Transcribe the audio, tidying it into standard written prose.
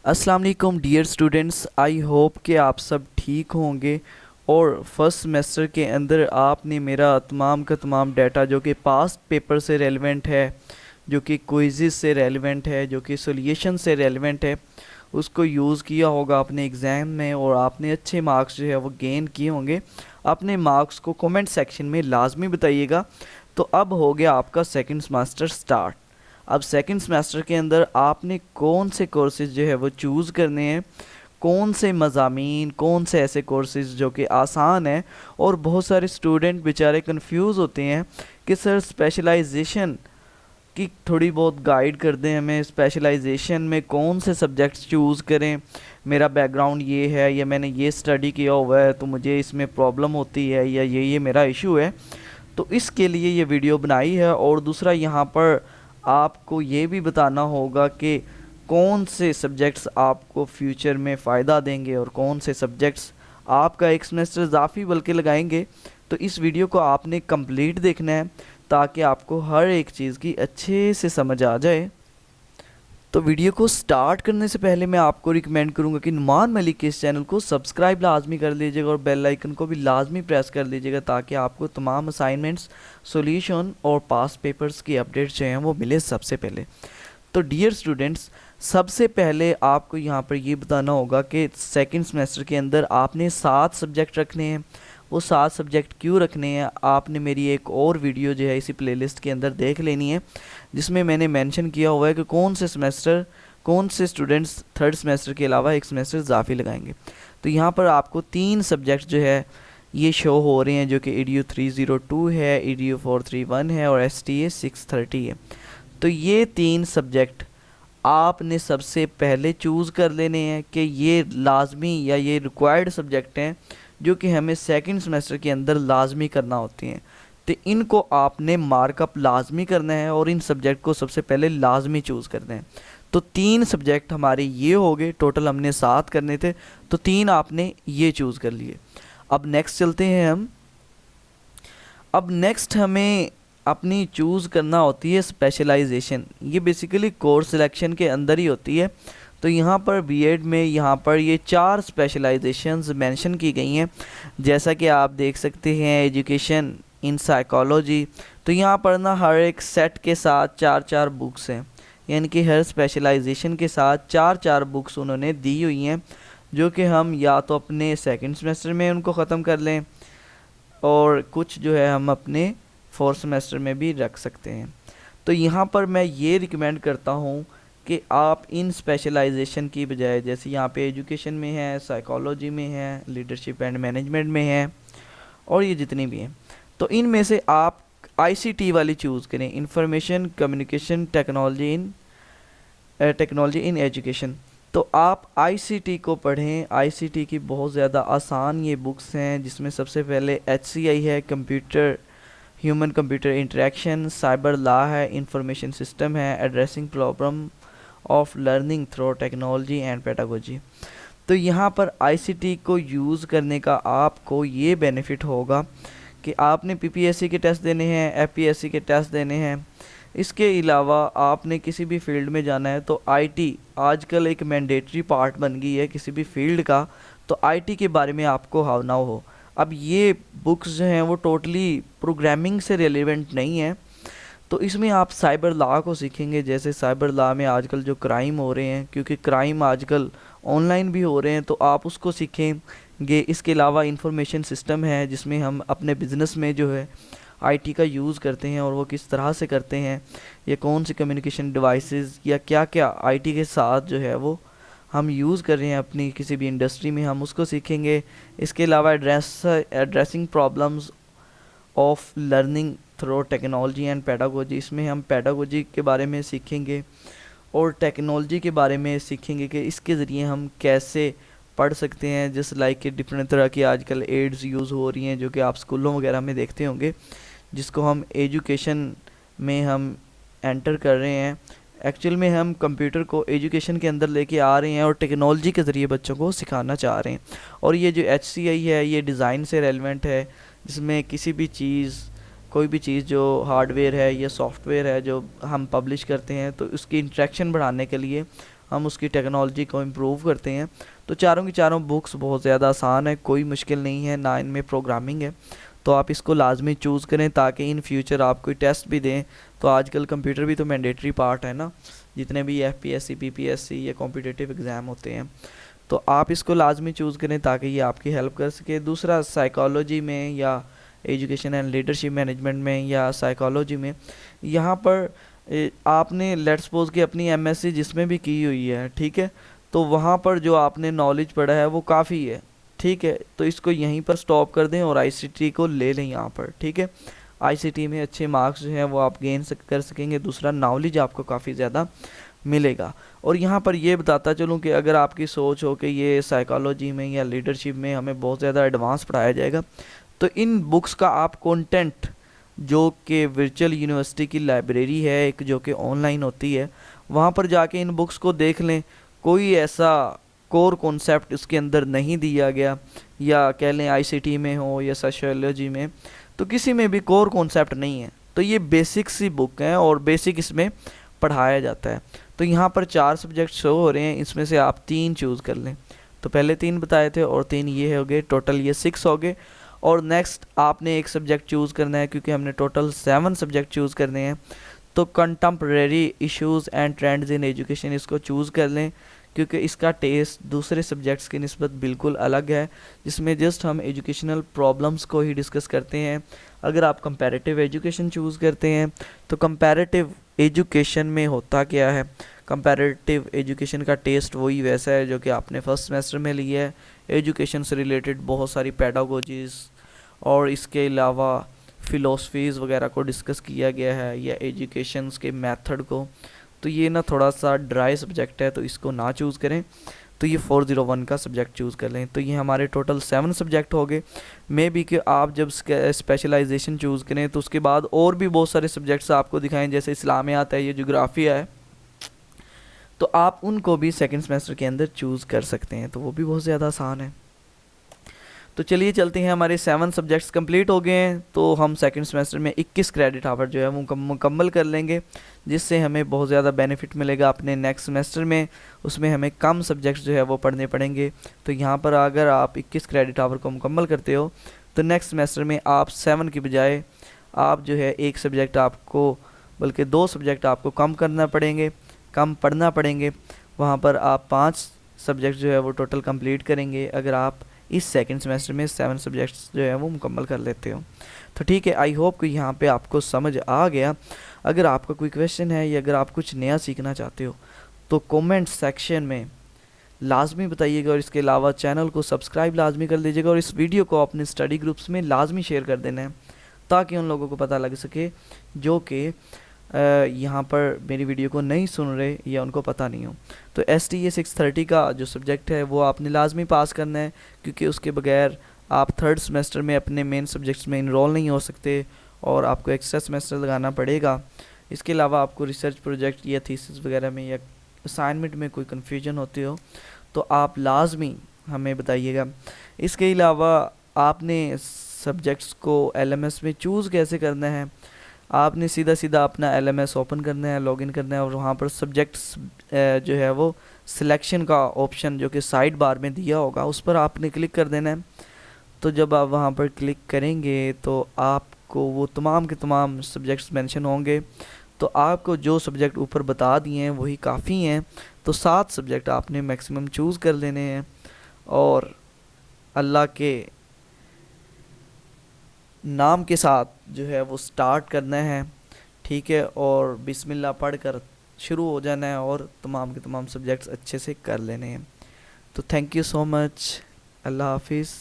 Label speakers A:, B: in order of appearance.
A: अस्सलाम वालेकुम dear students, I hope कि आप सब ठीक होंगे। और फर्स्ट सेमेस्टर के अंदर आपने मेरा तमाम का तमाम डाटा जो कि पास्ट पेपर से रेलेवेंट है, जो कि क्विज़ से रेलेवेंट है, जो कि सोल्यूशन से रेलेवेंट है, उसको यूज़ किया होगा अपने एग्ज़ाम में और आपने अच्छे मार्क्स जो है वो गेन किए होंगे। अपने मार्क्स को कमेंट सेक्शन में लाजमी बताइएगा। तो अब हो गया आपका सेकंड सेमेस्टर स्टार्ट। अब सेकंड सेमेस्टर के अंदर आपने कौन से कोर्सेज जो है वो चूज़ करने हैं, कौन से मज़ामीन, कौन से ऐसे कोर्सेज जो कि आसान हैं। और बहुत सारे स्टूडेंट बेचारे कंफ्यूज होते हैं कि सर स्पेशलाइजेशन की थोड़ी बहुत गाइड कर दें हमें, स्पेशलाइजेशन में कौन से सब्जेक्ट्स चूज़ करें, मेरा बैकग्राउंड ये है या मैंने ये स्टडी किया हुआ है तो मुझे इसमें प्रॉब्लम होती है या ये मेरा इशू है। तो इसके लिए ये वीडियो बनाई है। और दूसरा यहाँ पर आपको ये भी बताना होगा कि कौन से सब्जेक्ट्स आपको फ्यूचर में फ़ायदा देंगे और कौन से सब्जेक्ट्स आपका एक सेमेस्टर इजाफी बल्कि लगाएंगे। तो इस वीडियो को आपने कंप्लीट देखना है ताकि आपको हर एक चीज़ की अच्छे से समझ आ जाए। तो वीडियो को स्टार्ट करने से पहले मैं आपको रिकमेंड करूंगा कि नुमान मलिक के इस चैनल को सब्सक्राइब लाजमी कर लीजिएगा और बेल आइकन को भी लाजमी प्रेस कर लीजिएगा ताकि आपको तमाम असाइनमेंट्स, सॉल्यूशन और पास्ट पेपर्स की अपडेट्स जो हैं वो मिले सबसे पहले। तो डियर स्टूडेंट्स, सबसे पहले आपको यहाँ पर ये बताना होगा कि सेकंड सेमेस्टर के अंदर आपने 7 सब्जेक्ट रखने हैं। वो 7 सब्जेक्ट क्यों रखने हैं, आपने मेरी एक और वीडियो जो है इसी प्लेलिस्ट के अंदर देख लेनी है, जिसमें मैंने मेंशन किया हुआ है कि कौन से स्टूडेंट्स थर्ड सेमेस्टर के अलावा एक सेमेस्टर इजाफी लगाएंगे। तो यहाँ पर आपको 3 सब्जेक्ट जो है ये शो हो रहे हैं, जो कि EDU 302 है, EDU 431 है और STA 630 है। तो ये 3 सब्जेक्ट आपने सबसे पहले चूज़ कर लेने हैं कि ये लाजमी या ये रिक्वायर्ड सब्जेक्ट हैं जो कि हमें सेकंड सेमेस्टर के अंदर लाजमी करना होती हैं। तो इनको आपने मार्कअप लाजमी करना है और इन सब्जेक्ट को सबसे पहले लाजमी चूज़ करना है। तो 3 सब्जेक्ट हमारे ये हो गए, टोटल हमने 7 करने थे, तो 3 आपने ये चूज़ कर लिए। अब नेक्स्ट चलते हैं हम। अब नेक्स्ट हमें अपनी चूज़ करना होती है स्पेशलाइजेशन। ये बेसिकली कोर्स सिलेक्शन के अंदर ही होती है। तो यहाँ पर बीएड में यहाँ पर ये 4 स्पेशलाइजेशंस मेंशन की गई हैं, जैसा कि आप देख सकते हैं। एजुकेशन इन साइकोलॉजी, तो यहाँ पर ना हर एक सेट के साथ 4-4 बुक्स हैं, यानी कि हर स्पेशलाइजेशन के साथ 4-4 बुक्स उन्होंने दी हुई हैं, जो कि हम या तो अपने सेकंड सेमेस्टर में उनको ख़त्म कर लें और कुछ जो है हम अपने फोर्थ सेमेस्टर में भी रख सकते हैं। तो यहाँ पर मैं ये रिकमेंड करता हूँ कि आप इन स्पेशलाइजेशन की बजाय, जैसे यहाँ पे एजुकेशन में है, साइकोलॉजी में है, लीडरशिप एंड मैनेजमेंट में है और ये जितनी भी हैं, तो इनमें से आप ICT वाली चूज़ करें, information communication technology in education. तो आप ICT को पढ़ें। ICT की बहुत ज़्यादा आसान ये बुक्स हैं, जिसमें सबसे पहले HCI है, human computer interaction, cyber law है, इंफॉर्मेशन सिस्टम है, addressing problem of learning through technology and pedagogy. तो यहाँ पर ICT को यूज़ करने का आपको ये बेनिफिट होगा कि आपने PPSC के टेस्ट देने हैं, FPSC के टेस्ट देने हैं। इसके अलावा आपने किसी भी फील्ड में जाना है तो IT आजकल एक मैंडेटरी पार्ट बन गई है किसी भी फील्ड का, तो IT के बारे में आपको हाव ना हो। अब ये बुक्स जो हैं वो टोटली प्रोग्रामिंग से रिलेवेंट नहीं है, तो इसमें आप साइबर लॉ को सीखेंगे। जैसे साइबर लॉ में आजकल जो क्राइम हो रहे हैं, क्योंकि क्राइम आजकल ऑनलाइन भी हो रहे हैं, तो आप उसको सीखेंगे। इसके अलावा इंफॉर्मेशन सिस्टम है, जिसमें हम अपने बिज़नेस में जो है IT का यूज़ करते हैं और वो किस तरह से करते हैं, या कौन सी कम्युनिकेशन डिवाइसेस या क्या क्या IT के साथ जो है वो हम यूज़ कर रहे हैं अपनी किसी भी इंडस्ट्री में, हम उसको सीखेंगे। इसके अलावा addressing problems of learning through technology and pedagogy, इसमें हम पेडागोजी के बारे में सीखेंगे और टेक्नोलॉजी के बारे में सीखेंगे कि इसके ज़रिए हम कैसे पढ़ सकते हैं। जिस लाइक के डिफरेंट तरह की आजकल एड्स यूज़ हो रही हैं, जो कि आप स्कूलों वगैरह में देखते होंगे, जिसको हम एजुकेशन में हम एंटर कर रहे हैं। एक्चुअल में हम कंप्यूटर को एजुकेशन के अंदर लेके आ रहे हैं और टेक्नोलॉजी के ज़रिए बच्चों को सिखाना चाह रहे हैं। और ये जो HCI है, ये डिज़ाइन से रेलेवेंट है, जिसमें किसी भी चीज़, कोई भी चीज़ जो हार्डवेयर है या सॉफ्टवेयर है जो हम पब्लिश करते हैं, तो उसकी इंटरेक्शन बढ़ाने के लिए ہم اس کی ٹیکنالوجی کو امپروو کرتے ہیں. تو چاروں کی چاروں بکس بہت زیادہ آسان ہے, کوئی مشکل نہیں ہے, نہ ان میں پروگرامنگ ہے. تو آپ اس کو لازمی چوز کریں تاکہ ان فیوچر آپ کوئی ٹیسٹ بھی دیں. تو آج کل کمپیوٹر بھی تو مینڈیٹری پارٹ ہے نا, جتنے بھی ایف پی ایس سی, پی پی ایس سی یا کمپیٹیٹیو ایگزام ہوتے ہیں. تو آپ اس کو لازمی چوز کریں تاکہ یہ آپ کی ہیلپ کر سکے. دوسرا سائیکالوجی میں یا ایجوکیشن اینڈ لیڈرشپ مینجمنٹ میں یا سائیکالوجی میں, یہاں پر آپ نے لیٹ سپوز کہ اپنی ایم ایس سی جس میں بھی کی ہوئی ہے, ٹھیک ہے, تو وہاں پر جو آپ نے نالج پڑھا ہے وہ کافی ہے, ٹھیک ہے. تو اس کو یہیں پر سٹاپ کر دیں اور آئی سی ٹی کو لے لیں یہاں پر, ٹھیک ہے. آئی سی ٹی میں اچھے مارکس جو ہیں وہ آپ گین کر سکیں گے. دوسرا نالج آپ کو کافی زیادہ ملے گا. اور یہاں پر یہ بتاتا چلوں کہ اگر آپ کی سوچ ہو کہ یہ سائیکالوجی میں یا لیڈرشپ میں ہمیں بہت زیادہ ایڈوانس پڑھایا جائے گا, تو ان بکس کا آپ کنٹینٹ جو کہ ورچوئل یونیورسٹی کی لائبریری ہے ایک, جو کہ آن لائن ہوتی ہے, وہاں پر جا کے ان بکس کو دیکھ لیں. کوئی ایسا کور کانسیپٹ اس کے اندر نہیں دیا گیا, یا کہہ لیں آئی سی ٹی میں ہو یا سوشیولوجی میں, تو کسی میں بھی کور کانسیپٹ نہیں ہے. تو یہ بیسک سی بک ہیں اور بیسک اس میں پڑھایا جاتا ہے. تو یہاں پر 4 سبجیکٹ شو ہو رہے ہیں, اس میں سے آپ 3 چوز کر لیں. تو پہلے 3 بتائے تھے اور 3 یہ ہو گئے, ٹوٹل یہ 6 ہو گئے. اور نیکسٹ آپ نے ایک سبجیکٹ چوز کرنا ہے, کیونکہ ہم نے ٹوٹل 7 سبجیکٹ چوز کرنے ہیں. تو contemporary issues and trends in education اس کو چوز کر لیں, کیونکہ اس کا ٹیسٹ دوسرے سبجیکٹس کی نسبت بالکل الگ ہے, جس میں جسٹ ہم ایجوکیشنل پرابلمس کو ہی ڈسکس کرتے ہیں. اگر آپ کمپیریٹیو ایجوکیشن چوز کرتے ہیں تو کمپیریٹیو ایجوکیشن میں ہوتا کیا ہے, کمپیریٹیو ایجوکیشن کا ٹیسٹ وہی ویسا ہے جو کہ آپ نے فرسٹ سیمسٹر میں لیا ہے. ایجوکیشن سے ریلیٹڈ بہت ساری پیڈاگوجیز اور اس کے علاوہ فلاسفیز وغیرہ کو ڈسکس کیا گیا ہے, یا ایجوکیشنس کے میتھڈ کو. تو یہ نا تھوڑا سا ڈرائی سبجیکٹ ہے, تو اس کو نہ چوز کریں. تو یہ 401 کا سبجیکٹ چوز کر لیں. تو یہ ہمارے ٹوٹل 7 سبجیکٹ ہو گئے. میں بھی کہ آپ جب اسپیشلائزیشن چوز کریں تو اس کے بعد اور بھی بہت سارے سبجیکٹس آپ کو دکھائیں, جیسے اسلامیات ہے, یہ جغرافیہ ہے, تو آپ ان کو بھی سیکنڈ سیمسٹر کے اندر چوز کر سکتے ہیں. تو وہ بھی بہت زیادہ آسان ہے. تو چلیے چلتے ہیں, ہمارے 7 سبجیکٹس کمپلیٹ ہو گئے ہیں. تو ہم سیکنڈ سیمسٹر میں 21 کریڈٹ آور جو ہے وہ مکمل کر لیں گے, جس سے ہمیں بہت زیادہ بینیفٹ ملے گا اپنے نیکسٹ سیمسٹر میں. اس میں ہمیں کم سبجیکٹس جو ہے وہ پڑھنے پڑیں گے. تو یہاں پر اگر آپ 21 کریڈٹ آور کو مکمل کرتے ہو تو نیکسٹ سیمسٹر میں آپ 7 کی بجائے آپ جو ہے ایک سبجیکٹ آپ کو, بلکہ 2 سبجیکٹ آپ کو کم کرنا پڑیں گے, کم پڑھنا پڑیں گے. وہاں پر آپ 5 سبجیکٹ جو ہے وہ ٹوٹل کمپلیٹ کریں گے اگر آپ اس سیکنڈ سیمسٹر میں 7 سبجیکٹس جو ہے وہ مکمل کر لیتے ہو. تو ٹھیک ہے, آئی ہوپ کہ یہاں پہ آپ کو سمجھ آ گیا. اگر آپ کا کوئی کویشچن ہے یا اگر آپ کچھ نیا سیکھنا چاہتے ہو تو کومنٹ سیکشن میں لازمی بتائیے گا, اور اس کے علاوہ چینل کو سبسکرائب لازمی کر دیجیے گا, اور اس ویڈیو کو اپنے اسٹڈی گروپس میں لازمی شیئر کر دینا ہے تاکہ ان لوگوں کو پتہ لگ سکے جو کہ یہاں پر میری ویڈیو کو نہیں سن رہے یا ان کو پتہ نہیں ہو. تو STA 630 کا جو سبجیکٹ ہے وہ آپ نے لازمی پاس کرنا ہے, کیونکہ اس کے بغیر آپ تھرڈ سیمسٹر میں اپنے مین سبجیکٹس میں انرول نہیں ہو سکتے, اور آپ کو ایکسٹرا سیمسٹر لگانا پڑے گا. اس کے علاوہ آپ کو ریسرچ پروجیکٹ یا تھیسس وغیرہ میں یا اسائنمنٹ میں کوئی کنفیوژن ہوتی ہو تو آپ لازمی ہمیں بتائیے گا. اس کے علاوہ آپ نے سبجیکٹس کو LMS میں چوز کیسے کرنا ہے, آپ نے سیدھا اپنا LMS اوپن کرنا ہے, لاگ ان کرنا ہے, اور وہاں پر سبجیکٹس جو ہے وہ سلیکشن کا آپشن جو کہ سائڈ بار میں دیا ہوگا اس پر آپ نے کلک کر دینا ہے. تو جب آپ وہاں پر کلک کریں گے تو آپ کو وہ تمام کے تمام سبجیکٹس مینشن ہوں گے. تو آپ کو جو سبجیکٹ اوپر بتا دیے ہیں وہی کافی ہیں. تو 7 سبجیکٹ آپ نے میکسیمم چوز کر لینے ہیں, اور اللہ کے نام کے ساتھ جو ہے وہ سٹارٹ کرنا ہے, ٹھیک ہے, اور بسم اللہ پڑھ کر شروع ہو جانا ہے, اور تمام کے تمام سبجیکٹس اچھے سے کر لینے ہیں. تو تھینک یو سو مچ, اللہ حافظ.